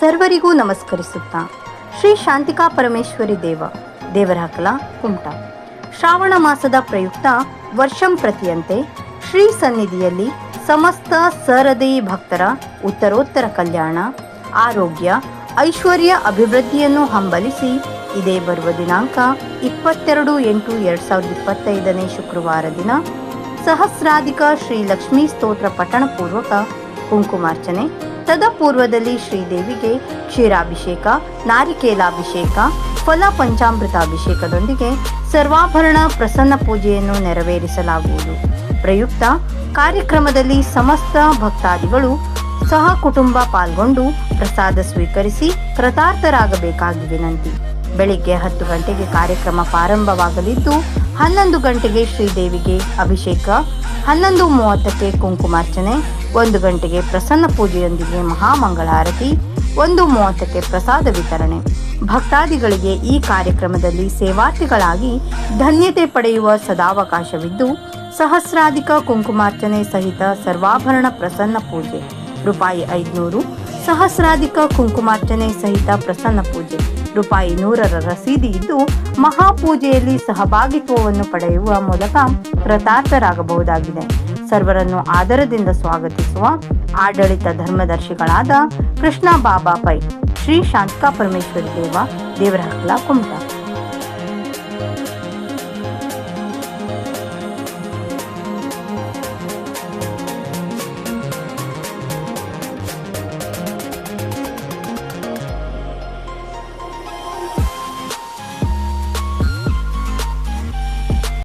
ಸರ್ವರಿಗೂ ನಮಸ್ಕರಿಸುತ್ತಾ ಶ್ರೀ ಶಾಂತಿಕಾ ಪರಮೇಶ್ವರಿ ದೇವರ ಹಕಲ ಕುಮಟಾ ಶ್ರಾವಣ ಮಾಸದ ಪ್ರಯುಕ್ತ ವರ್ಷಂ ಪ್ರತಿಯಂತೆ ಶ್ರೀ ಸನ್ನಿಧಿಯಲ್ಲಿ ಸಮಸ್ತ ಸಹೃದಯಿ ಭಕ್ತರ ಉತ್ತರೋತ್ತರ ಕಲ್ಯಾಣ, ಆರೋಗ್ಯ, ಐಶ್ವರ್ಯ, ಅಭಿವೃದ್ಧಿಯನ್ನು ಹಂಬಲಿಸಿ ಇದೇ ಬರುವ ದಿನಾಂಕ 22/8/2025 ಶುಕ್ರವಾರ ದಿನ ಸಹಸ್ರಾಧಿಕ ಶ್ರೀ ಲಕ್ಷ್ಮೀ ಸ್ತೋತ್ರ ಪಠಣ ಪೂರ್ವಕ ಕುಂಕುಮಾರ್ಚನೆ, ತದಪೂರ್ವದಲ್ಲಿ ಶ್ರೀದೇವಿಗೆ ಕ್ಷೀರಾಭಿಷೇಕ, ನಾರಿಕೇಲಾಭಿಷೇಕ, ಫಲ ಪಂಚಾಮೃತಾಭಿಷೇಕದೊಂದಿಗೆ ಸರ್ವಾಭರಣ ಪ್ರಸನ್ನ ಪೂಜೆಯನ್ನು ನೆರವೇರಿಸಲಾಗುವುದು. ಪ್ರಯುಕ್ತ ಕಾರ್ಯಕ್ರಮದಲ್ಲಿ ಸಮಸ್ತ ಭಕ್ತಾದಿಗಳು ಸಹ ಕುಟುಂಬ ಪಾಲ್ಗೊಂಡು ಪ್ರಸಾದ ಸ್ವೀಕರಿಸಿ ಕೃತಾರ್ಥರಾಗಬೇಕಾಗಿ ವಿನಂತಿ. ಬೆಳಿಗ್ಗೆ 10 ಗಂಟೆಗೆ ಕಾರ್ಯಕ್ರಮ ಪ್ರಾರಂಭವಾಗಲಿದ್ದು 11 ಗಂಟೆಗೆ ಶ್ರೀದೇವಿಗೆ ಅಭಿಷೇಕ, 11:30ಕ್ಕೆ ಕುಂಕುಮಾರ್ಚನೆ, 1 ಗಂಟೆಗೆ ಪ್ರಸನ್ನ ಪೂಜೆಯೊಂದಿಗೆ ಮಹಾಮಂಗಳಾರತಿ, 1:30ಕ್ಕೆ ಪ್ರಸಾದ ವಿತರಣೆ. ಭಕ್ತಾದಿಗಳಿಗೆ ಈ ಕಾರ್ಯಕ್ರಮದಲ್ಲಿ ಸೇವಾರ್ಥಿಗಳಾಗಿ ಧನ್ಯತೆ ಪಡೆಯುವ ಸದಾವಕಾಶವಿದ್ದು, ಸಹಸ್ರಾಧಿಕ ಕುಂಕುಮಾರ್ಚನೆ ಸಹಿತ ಸರ್ವಾಭರಣ ಪ್ರಸನ್ನ ಪೂಜೆ ₹500, ಸಹಸ್ರಾಧಿಕ ಕುಂಕುಮಾರ್ಚನೆ ಸಹಿತ ಪ್ರಸನ್ನ ಪೂಜೆ ₹100ರ ರಸೀದಿ ಇದ್ದು, ಮಹಾಪೂಜೆಯಲ್ಲಿ ಸಹಭಾಗಿತ್ವವನ್ನು ಪಡೆಯುವ ಮೂಲಕ ಕೃತಾರ್ಥರಾಗಬಹುದಾಗಿದೆ. ಸರ್ವರನ್ನು ಆದರದಿಂದ ಸ್ವಾಗತಿಸುವ ಆಡಳಿತ ಧರ್ಮದರ್ಶಿಗಳಾದ ಕೃಷ್ಣ ಬಾಬಾ ಪೈ, ಶ್ರೀ ಶಾಂತಿಕಾ ಪರಮೇಶ್ವರಿ ದೇವರ ಹಕಲ ಕುಮಟಾ.